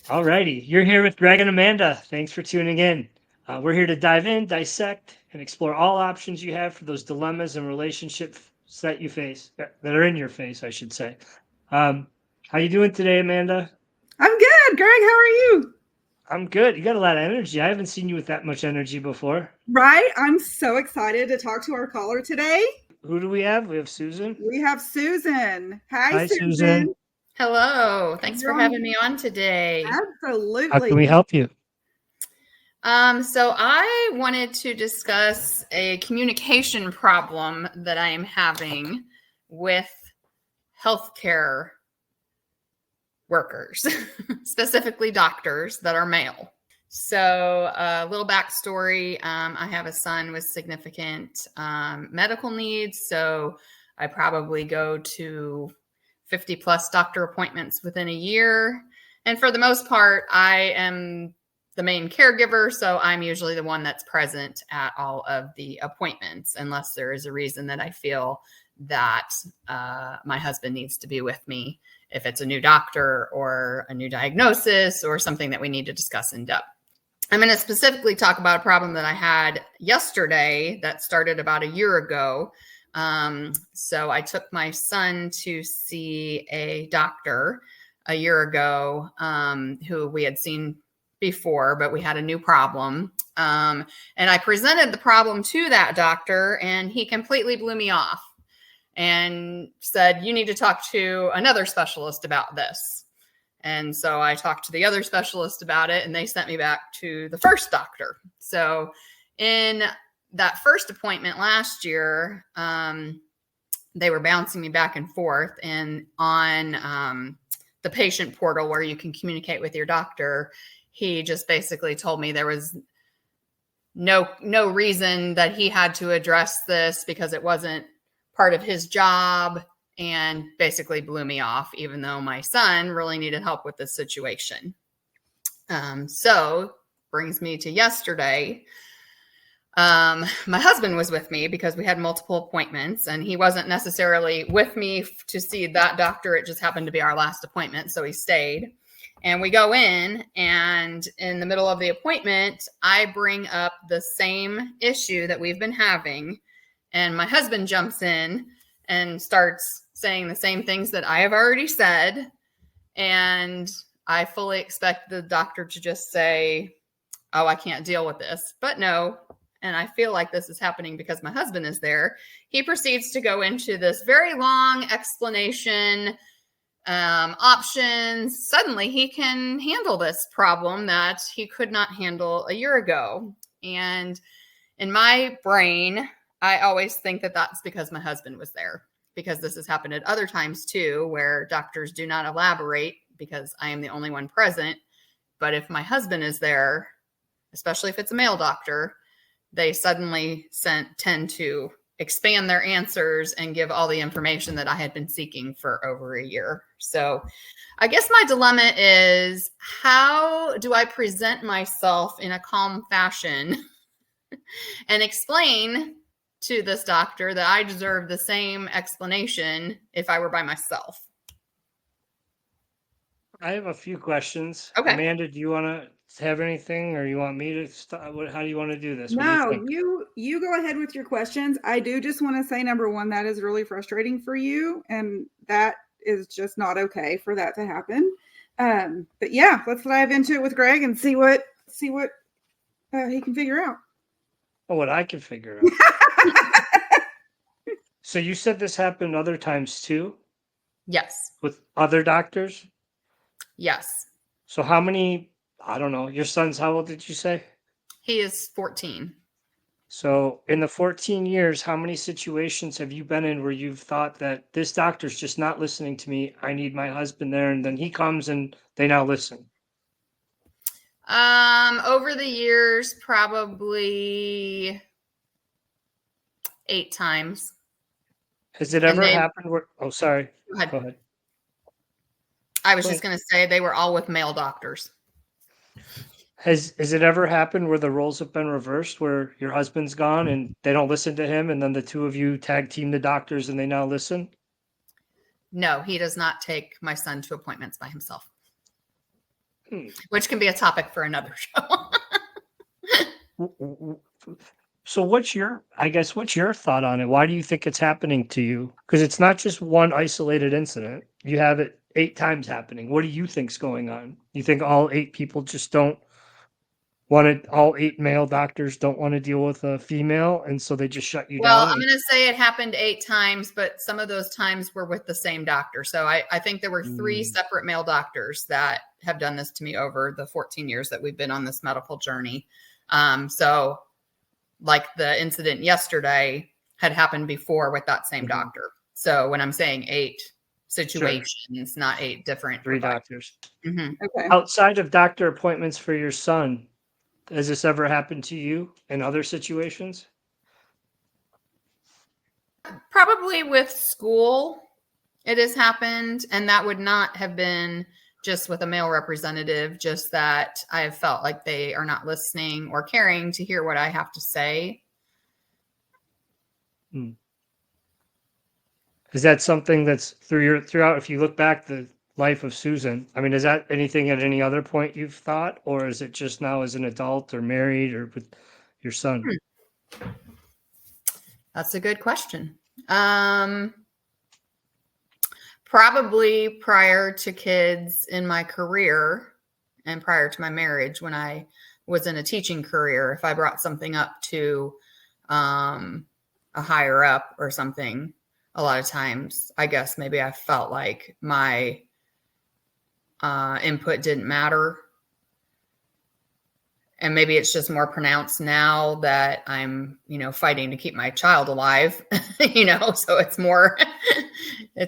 Alrighty, you're here with Greg and Amanda. Thanks for tuning in. We're here to dive in, dissect, and explore all options you have for those dilemmas and relationships that you face, that are in your face, I should say. How you doing today, Amanda? I'm good. Greg, how are you? I'm good. You got a lot of energy. I haven't seen you with that much energy before. Right? I'm so excited to talk to our caller today. Who do we have? We have Susan. We have Susan. Hi, Hi, Susan. Susan. Hello. Thanks for You're on. having me on today. How can Absolutely. we help you? So I wanted to discuss a communication problem that I am having with healthcare workers, specifically doctors that are male. So a little backstory. I have a son with significant medical needs. So I probably go to 50 plus doctor appointments within a year. And for the most part, I am the main caregiver. So I'm usually the one that's present at all of the appointments, unless there is a reason that I feel that my husband needs to be with me, if it's a new doctor or a new diagnosis or something that we need to discuss in depth. I'm going to specifically talk about a problem that I had yesterday that started about a year ago. So I took my son to see a doctor a year ago, who we had seen before, but we had a new problem. And I presented the problem to that doctor, and he completely blew me off and said, "You need to talk to another specialist about this." And so I talked to the other specialist about it, and they sent me back to the first doctor. So in that first appointment last year, they were bouncing me back and forth. And on the patient portal where you can communicate with your doctor, he just basically told me there was no reason that he had to address this because it wasn't part of his job, and basically blew me off, even though my son really needed help with this situation. So brings me to yesterday. My husband was with me because we had multiple appointments, and he wasn't necessarily with me to see that doctor. It just happened to be our last appointment, so he stayed. And we go in, and in the middle of the appointment, I bring up the same issue that we've been having, and my husband jumps in and starts saying the same things that I have already said. And I fully expect the doctor to just say, "Oh, I can't deal with this." But no. And I feel like this is happening because my husband is there. He proceeds to go into this very long explanation, options. Suddenly he can handle this problem that he could not handle a year ago. And in my brain, I always think that that's because my husband was there, because this has happened at other times too, where doctors do not elaborate because I am the only one present. But if my husband is there, especially if it's a male doctor, they suddenly tend to expand their answers and give all the information that I had been seeking for over a year. So I guess my dilemma is, how do I present myself in a calm fashion and explain to this doctor that I deserve the same explanation if I were by myself? I have a few questions. Okay. Amanda, do you want to have anything, or you want me to start? How do you want to do this? What do you No, think? you go ahead with your questions. I do just want to say, number one, that is really frustrating for you, and that is just not okay for that to happen. But yeah, let's dive into it with Greg and see what he can figure out. Oh, what I can figure out. So you said this happened other times too, Yes. with other doctors? Yes. So how many, I don't know, your son's how old did you say? He is 14. So in the 14 years, how many situations have you been in where you've thought that this doctor's just not listening to me? I need my husband there. And then he comes and they now listen. Over the years, probably 8 times. Has it ever happened where, oh, sorry. Go ahead. I was just going to say they were all with male doctors. Has it ever happened where the roles have been reversed, where your husband's gone and they don't listen to him, and then the two of you tag team the doctors and they now listen? No, he does not take my son to appointments by himself. which can be a topic for another show. So what's your thought on it? Why do you think it's happening to you? Because it's not just one isolated incident. You have it 8 times happening. What do you think's going on? You think all 8 people just don't want to, all 8 male doctors don't want to deal with a female, and so they just shut you Well, down? I'm going to say it happened 8 times, but some of those times were with the same doctor. So I think there were 3 separate male doctors that have done this to me over the 14 years that we've been on this medical journey. So like the incident yesterday had happened before with that same doctor. So when I'm saying 8 situations, not 8 different 3 providers. doctors. Okay. Outside of doctor appointments for your son, has this ever happened to you in other situations? Probably with school, it has happened. And that would not have been just with a male representative, just that I have felt like they are not listening or caring to hear what I have to say. Is that something that's throughout, if you look back the life of Susan, I mean, is that anything at any other point you've thought, or is it just now as an adult or married or with your son? That's a good question. Probably prior to kids in my career and prior to my marriage, when I was in a teaching career, if I brought something up to a higher up or something, a lot of times, I guess maybe I felt like my input didn't matter. And maybe it's just more pronounced now that I'm, fighting to keep my child alive, so it's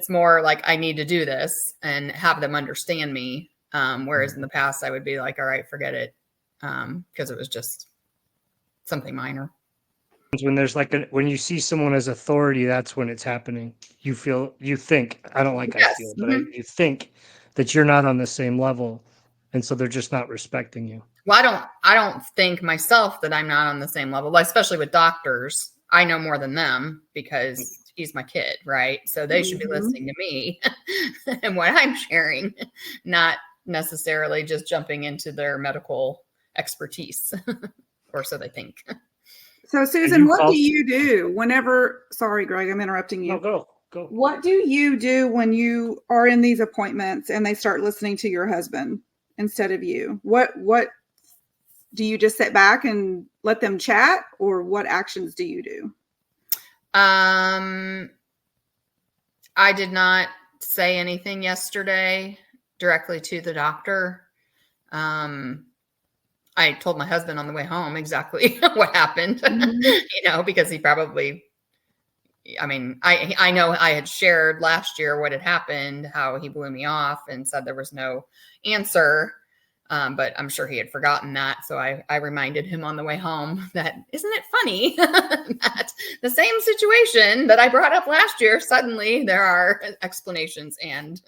more like I need to do this and have them understand me. Whereas in the past I would be like, all right, forget it. Because it was just something minor. When there's when you see someone as authority, that's when it's happening. You think, I don't like Yes. I feel, but you think that you're not on the same level. And so they're just not respecting you. Well, I don't think myself that I'm not on the same level, especially with doctors. I know more than them because he's my kid, right? So they should be listening to me and what I'm sharing, not necessarily just jumping into their medical expertise, or so they think. So Susan, what do you do whenever, sorry, Greg, I'm interrupting you. No, go. What do you do when you are in these appointments and they start listening to your husband instead of you? What do you just sit back and let them chat, or what actions do you do? I did not say anything yesterday directly to the doctor. I told my husband on the way home exactly what happened, because he probably, I know I had shared last year what had happened, how he blew me off and said there was no answer. But I'm sure he had forgotten that. So I reminded him on the way home that, isn't it funny that the same situation that I brought up last year, suddenly there are explanations and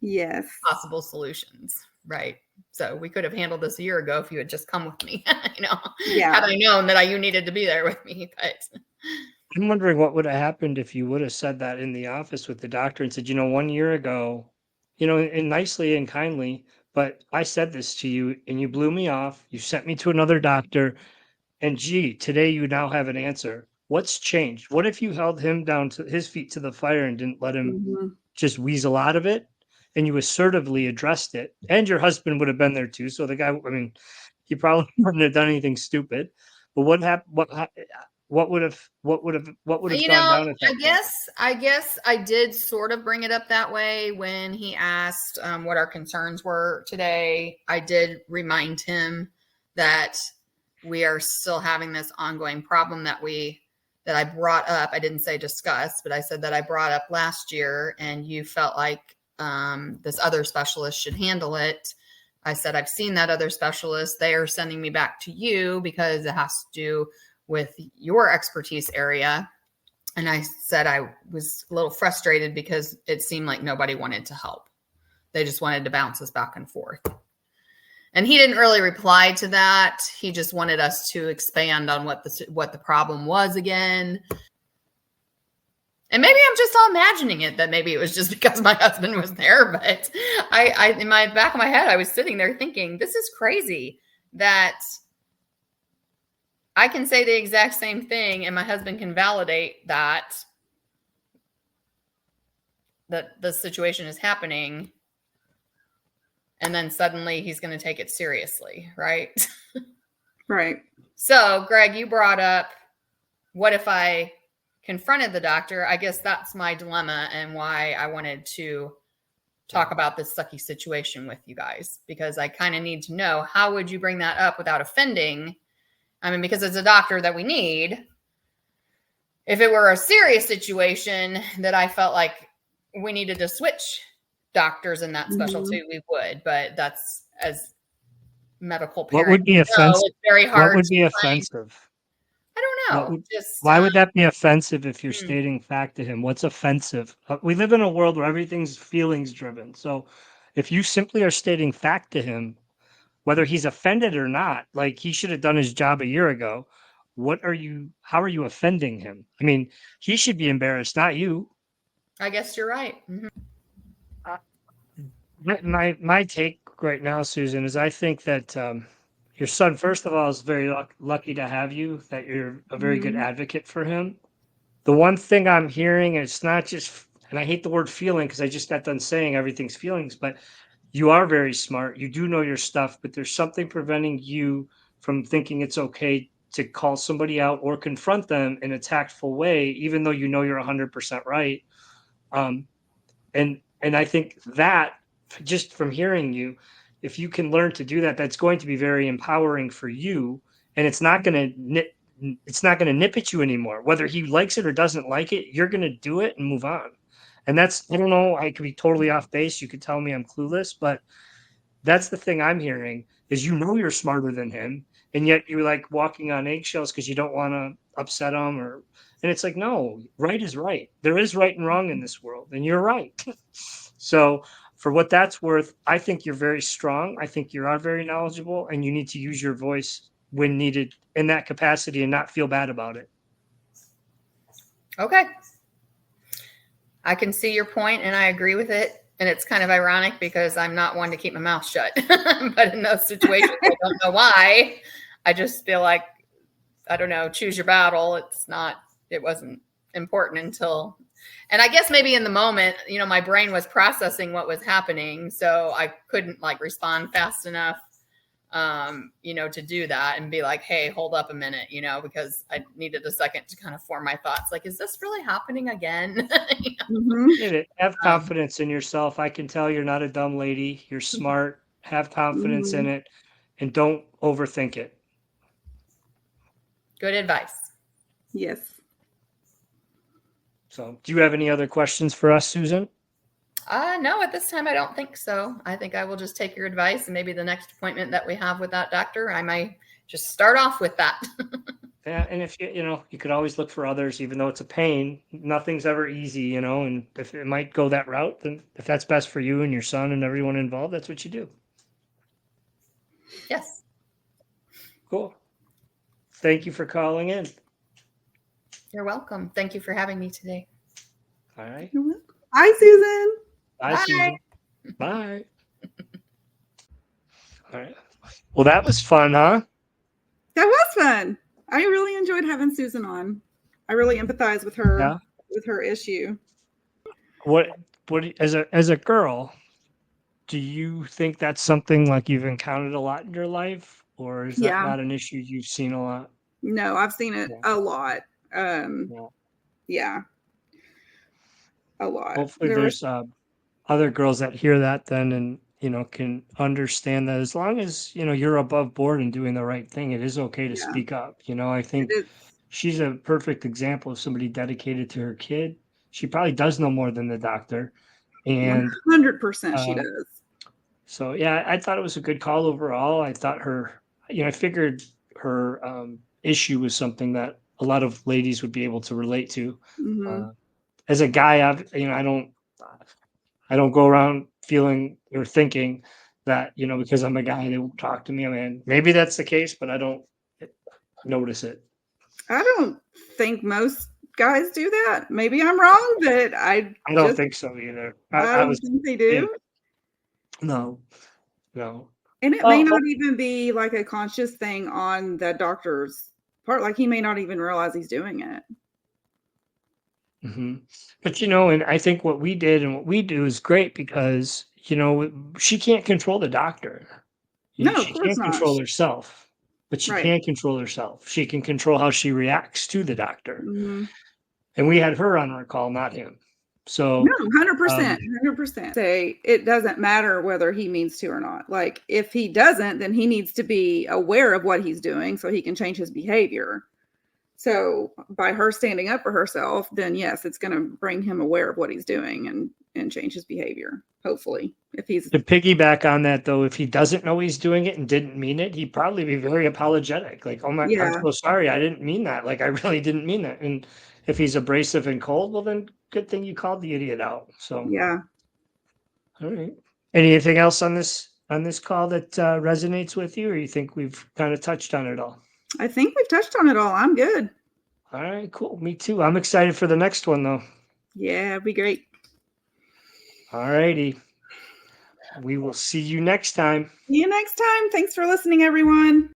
yes, possible solutions. Right. So we could have handled this a year ago if you had just come with me, had I known that you needed to be there with me. But I'm wondering what would have happened if you would have said that in the office with the doctor and said, 1 year ago, and nicely and kindly, but I said this to you and you blew me off. You sent me to another doctor. And today you now have an answer. What's changed? What if you held him down to his feet to the fire and didn't let him just weasel out of it? And you assertively addressed it. And your husband would have been there too. So the guy, he probably wouldn't have done anything stupid. But what happened? What would have gone down at that I guess I did sort of bring it up that way when he asked what our concerns were today. I did remind him that we are still having this ongoing problem that I brought up. I didn't say discuss, but I said that I brought up last year and you felt like this other specialist should handle it. I said, I've seen that other specialist. They are sending me back to you because it has to do with your expertise area. And I said I was a little frustrated because it seemed like nobody wanted to help. They just wanted to bounce us back and forth. And he didn't really reply to that. He just wanted us to expand on what the problem was again. And maybe I'm just all imagining it, that maybe it was just because my husband was there. But I in my back of my head, I was sitting there thinking, this is crazy that I can say the exact same thing and my husband can validate that the situation is happening. And then suddenly he's going to take it seriously, right? Right. So, Greg, you brought up, what if I confronted the doctor? I guess that's my dilemma and why I wanted to talk about this sucky situation with you guys, because I kind of need to know, how would you bring that up without offending? I mean, because it's a doctor that we need. If it were a serious situation that I felt like we needed to switch doctors in that specialty, we would. But that's, as medical parents, What would be offensive? it's very hard. What would be to offensive? I don't know. Why would that be offensive if you're Hmm. stating fact to him? What's offensive? We live in a world where everything's feelings driven. So if you simply are stating fact to him, whether he's offended or not, like he should have done his job a year ago. How are you offending him? I mean, he should be embarrassed, not you. I guess you're right. My take right now, Susan, is I think that your son, first of all, is very lucky to have you, that you're a very good advocate for him. The one thing I'm hearing, and it's not just, and I hate the word feeling because I just got done saying everything's feelings, but you are very smart. You do know your stuff, but there's something preventing you from thinking it's okay to call somebody out or confront them in a tactful way, even though you know you're 100% right. And I think that, just from hearing you, if you can learn to do that, that's going to be very empowering for you, and it's not going to nip at you anymore. Whether he likes it or doesn't like it, you're going to do it and move on. And that's, I don't know, I could be totally off base. You could tell me I'm clueless, but that's the thing I'm hearing is, you're smarter than him, and yet you're like walking on eggshells because you don't want to upset him, and it's like, no, right is right. There is right and wrong in this world, and you're right. So for what that's worth, I think you're very strong. I think you are very knowledgeable, and you need to use your voice when needed in that capacity and not feel bad about it. Okay. I can see your point and I agree with it. And it's kind of ironic because I'm not one to keep my mouth shut. But in those situations, I don't know why. I just feel like, I don't know, choose your battle. It wasn't important until, and I guess maybe in the moment, my brain was processing what was happening. So I couldn't respond fast enough, to do that and be like, hey, hold up a minute, because I needed a second to kind of form my thoughts. Like, is this really happening again? Have confidence in yourself. I can tell you're not a dumb lady. You're smart. Have confidence in it, and don't overthink it. Good advice. Yes. So, do you have any other questions for us, Susan? No, at this time, I don't think so. I think I will just take your advice, and maybe the next appointment that we have with that doctor, I might just start off with that. Yeah, and if you could always look for others, even though it's a pain. Nothing's ever easy, and if it might go that route, then if that's best for you and your son and everyone involved, that's what you do. Yes. Cool. Thank you for calling in. You're welcome. Thank you for having me today. All right. You're welcome. Hi, Susan. Bye, Bye. Susan. Bye. All right. Well, that was fun, huh? That was fun. I really enjoyed having Susan on. I really empathize with her, with her issue. What as a girl, do you think that's something like you've encountered a lot in your life, or is that not an issue you've seen a lot? No, I've seen it a lot. Yeah. A lot. Hopefully there's other girls that hear that then and can understand that as long as you're above board and doing the right thing, it is okay to speak up. I think she's a perfect example of somebody dedicated to her kid. She probably does know more than the doctor, and 100% she does. So yeah, I thought it was a good call overall. I thought I figured her issue was something that a lot of ladies would be able to relate to. As a guy, I don't go around feeling or thinking that, because I'm a guy, they won't talk to me. I mean, maybe that's the case, but I don't notice it. I don't think most guys do that? Maybe I'm wrong, but I don't think so either. I I don't was think they do. no, no. And it may Well, not even be like a conscious thing on the doctor's part. Like he may not even realize he's doing it. mhm. But and I think what we did and what we do is great because she can't control the doctor. No, of She course can't not. control herself, but she Right. can control herself. She can control how she reacts to the doctor. Mhm. And we had her on our call, not him. No, So, 100%, 100%. Say it doesn't matter whether he means to or not. Like if he doesn't, then he needs to be aware of what he's doing so he can change his behavior. So by her standing up for herself, then yes, it's going to bring him aware of what he's doing and change his behavior. Hopefully, if he's to piggyback on that, though, if he doesn't know he's doing it and didn't mean it, he'd probably be very apologetic. Like, oh my, I'm yeah, so sorry. I didn't mean that. Like, I really didn't mean that. And if he's abrasive and cold, well, then good thing you called the idiot out. So, yeah. all right. Anything else on this call that resonates with you, or you think we've kind of touched on it all? I think we've touched on it all. I'm good. All right, cool. Me too. I'm excited for the next one, though. Yeah, it'd be great. All righty. We will see you next time. See you next time. Thanks for listening, everyone.